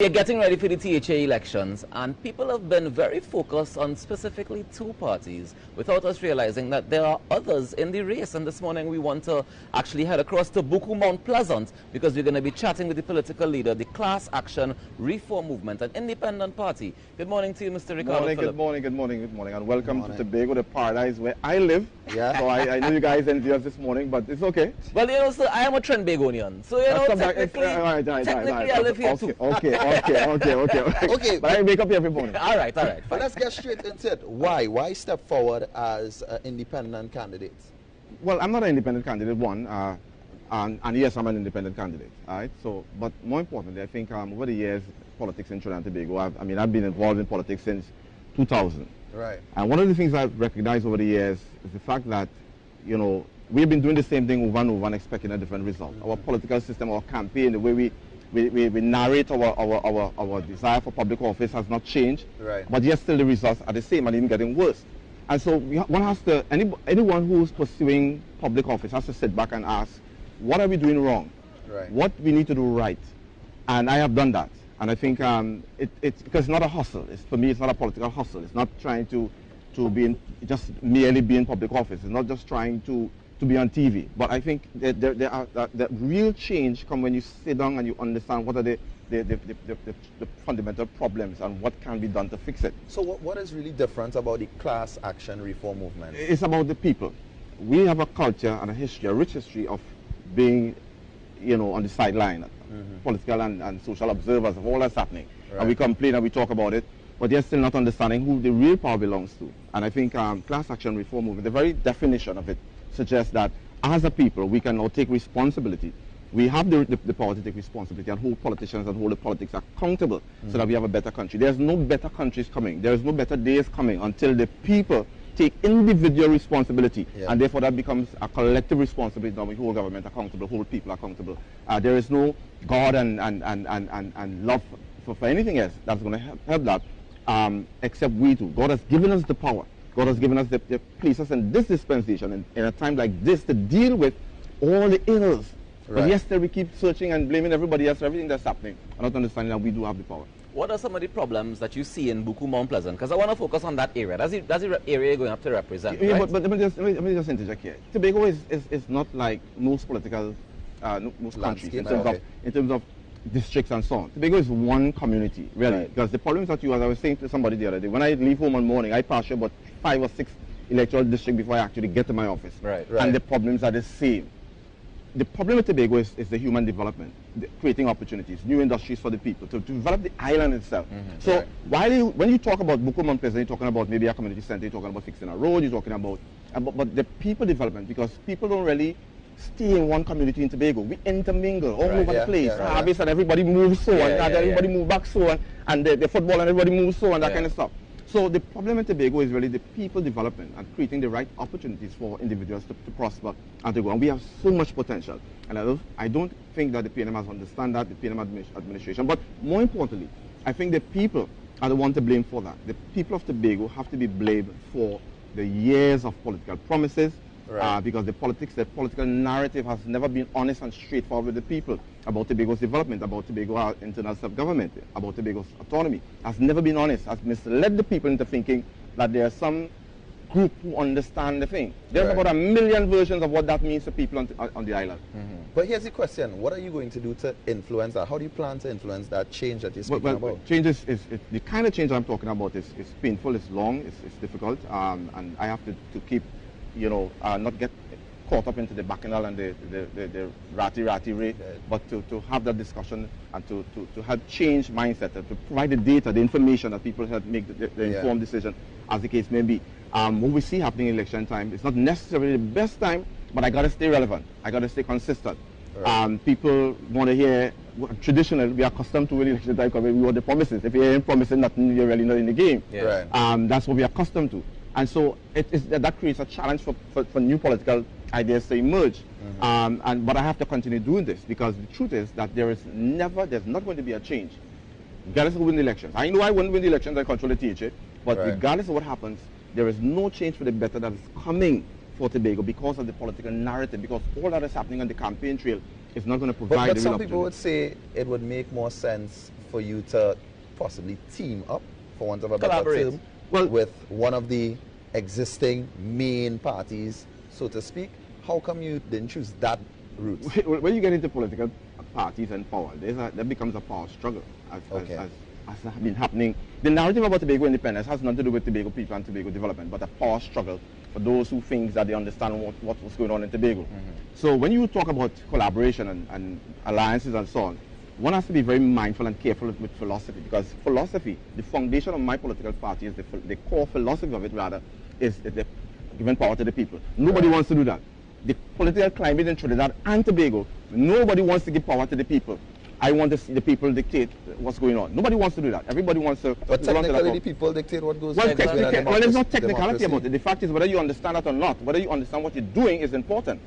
We're getting ready for the THA elections, and people have been very focused on specifically two parties without us realizing that there are others in the race. And this morning we want to actually head across to Buku Mount Pleasant because we're going to be chatting with the political leader, the Class Action Reform Movement, an independent party. Good morning to you, Mr. Ricardo Philip. Good morning, and welcome to Tobago, the paradise where I live. Yeah. So I know you guys envy us this morning, but it's okay. Well, you know, sir, I am a Trenbagonian, so you know, technically I live here too. Okay. But I wake up here every morning. All right. But let's get straight into it. Why step forward as independent candidates? Well, I'm not an independent candidate, one, and yes, I'm an independent candidate. All right. So, but more importantly, I think over the years, politics in Trinidad and Tobago, I've been involved in politics since 2000. Right. And one of the things I've recognized over the years is the fact that, you know, we've been doing the same thing over and over and expecting a different result. Mm-hmm. Our political system, our campaign, the way we narrate our desire for public office has not changed. Right. But yet still the results are the same and even getting worse. And so one has to, anyone who's pursuing public office has to sit back and ask, what are we doing wrong? Right. What we need to do right? And I have done that. And I think it's because it's not a hustle. For me, it's not a political hustle. It's not trying to just merely be in public office. It's not just trying to be on TV. But I think the real change comes when you sit down and you understand what are the fundamental problems and what can be done to fix it. So what is really different about the Class Action Reform Movement? It's about the people. We have a culture and a history, a rich history of being, you know, on the sideline, political and social observers of all that's happening. Right. And we complain and we talk about it, but they're still not understanding who the real power belongs to. And I think Class Action Reform Movement, the very definition of it suggests that as a people, we can now take responsibility. We have the power to take responsibility and hold politicians and hold the politics accountable so that we have a better country. There's no better countries coming. There's no better days coming until the people take individual responsibility, and therefore that becomes a collective responsibility. Now we hold government accountable, hold people accountable. There is no God and love for anything else that's going to help that, except we do. God has given us the power. God has given us the places in this dispensation in a time like this to deal with all the ills. Right. But yes, still we keep searching and blaming everybody else for everything that's happening, and not understanding that we do have the power. What are some of the problems that you see in Buku Mount Pleasant? Because I want to focus on that area. That's the area you're going to have to represent. Yeah, right? but let me just interject here. Tobago is not like most political, most countries in terms of districts and so on. Tobago is one community, really. Right. Because the problems that as I was saying to somebody the other day, when I leave home one morning, I pass about 5 or 6 electoral districts before I actually get to my office. Right. And the problems are the same. The problem with Tobago is the human development, creating opportunities, new industries for the people, to develop the island itself. So when you talk about Buku Mount Pleasant, you're talking about maybe a community center, you're talking about fixing a road, you're talking about but the people development, because people don't really stay in one community in Tobago. We intermingle all over the place. Harvest and everybody moves everybody move back and the football and everybody moves and that kind of stuff. So the problem in Tobago is really the people development and creating the right opportunities for individuals to prosper and to go. And we have so much potential. And I don't think that the PNM has understand that, the PNM administration. But more importantly, I think the people are the one to blame for that. The people of Tobago have to be blamed for the years of political promises, because the political narrative has never been honest and straightforward with the people about Tobago's development, about Tobago's internal self-government, about Tobago's autonomy. Has never been honest, has misled the people into thinking that there are some group who understand the thing. There's about 1 million versions of what that means to people on the island. But here's the question, what are you going to do to influence that? How do you plan to influence that change that you're speaking about? Change is the kind of change I'm talking about is painful, it's long, it's difficult, and I have to keep, you know, not get caught up into the bacchanal and the ratty rate, but to have that discussion and to help change mindset, to provide the data, the information that people help make the informed decision, as the case may be. What we see happening in election time, it's not necessarily the best time, but I got to stay relevant. I got to stay consistent. Right. People want to hear, traditionally, we are accustomed to election time coverage, we want the promises. If you're promising nothing, you're really not in the game. Yeah. Right. That's what we are accustomed to. And so that creates a challenge for new political ideas to emerge. But I have to continue doing this, because the truth is that there's not going to be a change, regardless of who win the elections. I know I won't win the elections, I control the THA, but regardless of what happens, there is no change for the better that is coming for Tobago because of the political narrative, because all that is happening on the campaign trail It's not going to But, provide but the some real people would opportunity. say it would make more sense for you to possibly team up, for want of a better Collaborate. term, Well- with one of the existing main parties, so to speak. How come you didn't choose that route? When you get into political parties and power, there becomes a power struggle, as has been happening. The narrative about Tobago independence has nothing to do with Tobago people and Tobago development, but a power struggle for those who think that they understand what was going on in Tobago. So when you talk about collaboration and alliances and so on, one has to be very mindful and careful with philosophy, because philosophy, the foundation of my political party, is the core philosophy of it rather, is the giving power to the people. Nobody wants to do that. The political climate in Trinidad and Tobago, nobody wants to give power to the people. I want to see the people dictate what's going on. Nobody wants to do that. Everybody wants to... But technically, the people dictate what goes Well, on. there's no technicality about it. The fact is, whether you understand it or not, whether you understand what you're doing is important.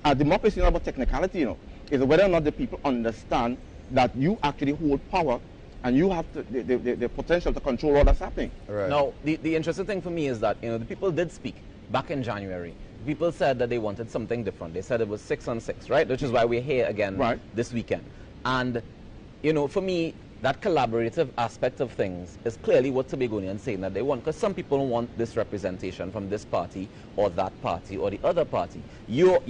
A democracy is not about technicality, you know. It's whether or not the people understand that you actually hold power and you have the potential to control all that's happening. Right. Now, the interesting thing for me is that, the people did speak back in January. People said that they wanted something different. They said it was 6 on 6, right? Which is why we're here again this weekend. And, for me, that collaborative aspect of things is clearly what Tobagonians saying that they want. Because some people want this representation from this party or that party or the other party. Your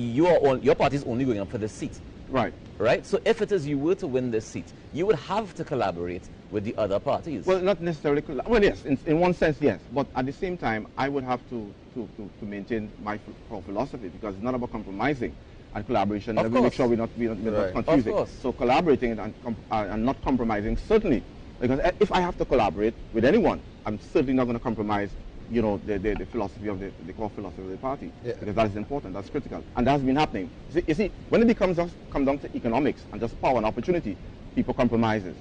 party is only going up for this seat. Right. Right? So if it is you were to win this seat, you would have to collaborate with the other parties. Well, not necessarily. Well, yes, in one sense, yes. But at the same time, I would have to maintain my philosophy, because it's not about compromising and collaboration. Let me make sure we're not confusing. Of course. So collaborating and not compromising, certainly. Because if I have to collaborate with anyone, I'm certainly not going to compromise, the philosophy of the core philosophy of the party. Yeah. Because that is important, that's critical. And that has been happening. You see, when it come down to economics and just power and opportunity, people compromises.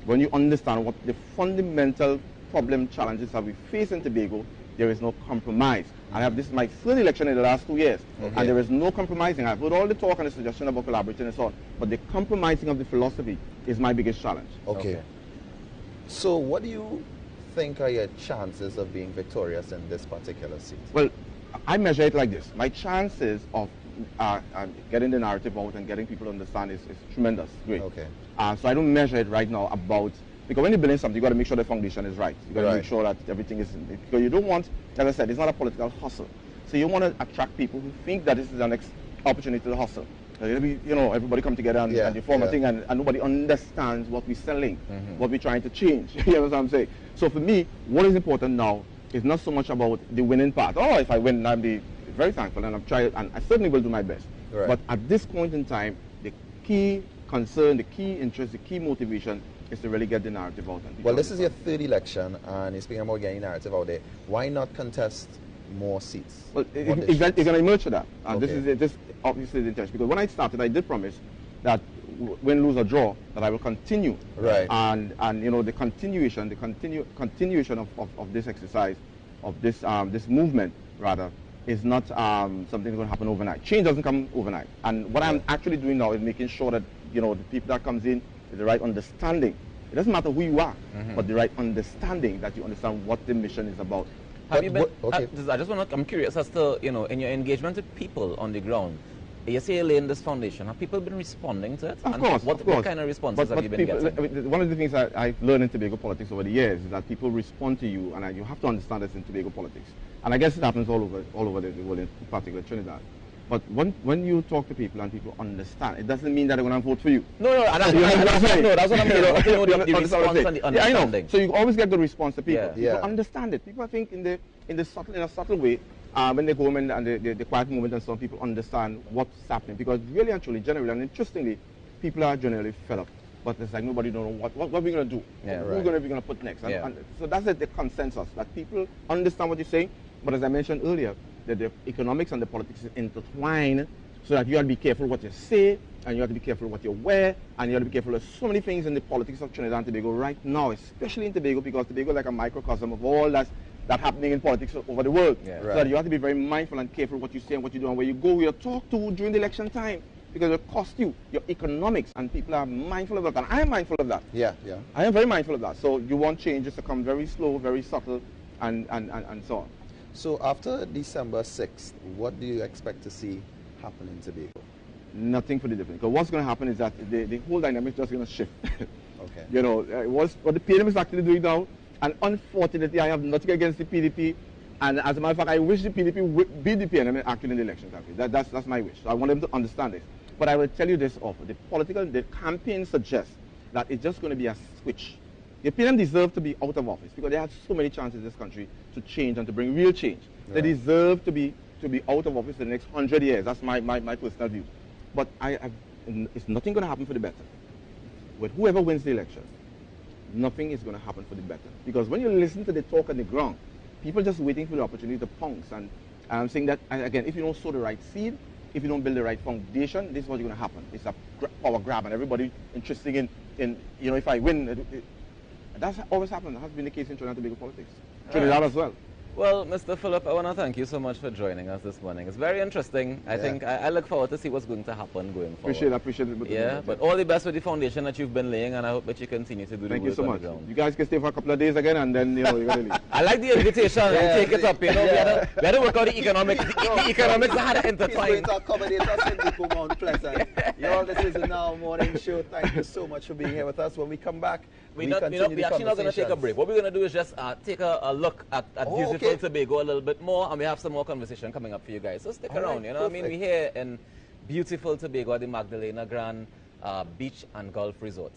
When you understand what the fundamental problem challenges that we face in Tobago, there is no compromise. This is my third election in the last 2 years, and there is no compromising. I've heard all the talk and the suggestion about collaborating and so on, but the compromising of the philosophy is my biggest challenge. Okay. So what do you think are your chances of being victorious in this particular seat? Well, I measure it like this. My chances of getting the narrative out and getting people to understand is tremendous, great. Okay. So I don't measure it right now because when you're building something, you got to make sure the foundation is right. You got to make sure that everything is, because you don't want, as I said, it's not a political hustle. So you want to attract people who think that this is the next opportunity to hustle. Everybody come together and you form a thing, and nobody understands what we're selling, what we're trying to change. You know what I'm saying? So for me, what is important now is not so much about the winning part. Oh, if I win, I'll be very thankful, and I've tried, and I certainly will do my best. Right. But at this point in time, the key concern, the key interest, the key motivation is to really get the narrative out. Well, this is your third election, and you're speaking about getting narrative out there. Why not contest more seats? Well, you're going to emerge to that. And this obviously is the intention. Because when I started, I did promise that win, lose, or draw, that I will continue. Right. And the continuation of this exercise, of this movement, rather, is not something that's going to happen overnight. Change doesn't come overnight. And what I'm actually doing now is making sure that, the people that comes in with the right understanding. It doesn't matter who you are, but the right understanding, that you understand what the mission is about. Have you been, I'm curious as to, in your engagement with people on the ground, you say you're laying this foundation. Have people been responding to it? Of course. What kind of responses have you been getting? One of the things I've learned in Tobago politics over the years is that people respond to you, and you have to understand this in Tobago politics. And I guess it happens all over the world, in particular Trinidad. But when you talk to people and people understand, it doesn't mean that they're going to vote for you. No, that's what I'm saying. The response and the understanding. Yeah, I know. So you always get the response to people. Yeah. People understand it. People, I think, in a subtle way, when they go home and the quiet moment and so on, people understand what's happening. Because really and truly, generally and interestingly, people are generally fed up. But it's like nobody don't know what we're going to do. Yeah, Who we're going to put next. And so that's the consensus, that people understand what you're saying. But as I mentioned earlier, that the economics and the politics is intertwined, so that you have to be careful what you say, and you have to be careful what you wear, and you have to be careful of so many things in the politics of Trinidad and Tobago right now, especially in Tobago, because Tobago is like a microcosm of all that's happening in politics over the world. Yeah. So that you have to be very mindful and careful what you say and what you do and where you go, who you talk to during the election time, because it will cost you your economics, and people are mindful of that, and I am mindful of that. Yeah. I am very mindful of that. So you want changes to come very slow, very subtle, and so on. So after December 6th, what do you expect to see happen in Tobago? Nothing for the difference. Because what's going to happen is that the whole dynamic is just going to shift. Okay. You know, what the PNM is actually doing now, and unfortunately, I have nothing against the PDP. And as a matter of fact, I wish the PDP would beat the PNM actually in the elections. That's my wish. So I want them to understand this. But I will tell you this offer. The campaign suggests that it's just going to be a switch. The PNM deserve to be out of office because they had so many chances in this country to change and to bring real change. Right. They deserve to be out of office in the next 100 years. That's my personal view. But it's nothing going to happen for the better. With whoever wins the election, nothing is going to happen for the better. Because when you listen to the talk on the ground, people just waiting for the opportunity to pounce. And I'm saying that, again, if you don't sow the right seed, if you don't build the right foundation, this is what's going to happen. It's a power grab, and everybody interested in you know, if I win. That's always happened. That has been the case in Trinidad and Tobago politics. Trinidad as well. Well, Mr. Philip, I want to thank you so much for joining us this morning. It's very interesting. I think I look forward to see what's going to happen going forward. Appreciate it. Yeah, but all the best with the foundation that you've been laying, and I hope that you continue to do the work. Thank you so much. On the You guys can stay for a couple of days again, and then, you know, you're going to leave. I like the invitation. Take it up. You know, we had to work out the economics. The economics are hard to intertwine. He's going to accommodate us in the Mount Pleasant. Y'all, this is the Now Morning Show. Thank you so much for being here with us. When we come back, we're actually not going to take a break. What we're going to do is just take a look at beautiful Tobago a little bit more, and we have some more conversation coming up for you guys. So stick around, you know what I mean? We're here in beautiful Tobago at the Magdalena Grand Beach and Golf Resort.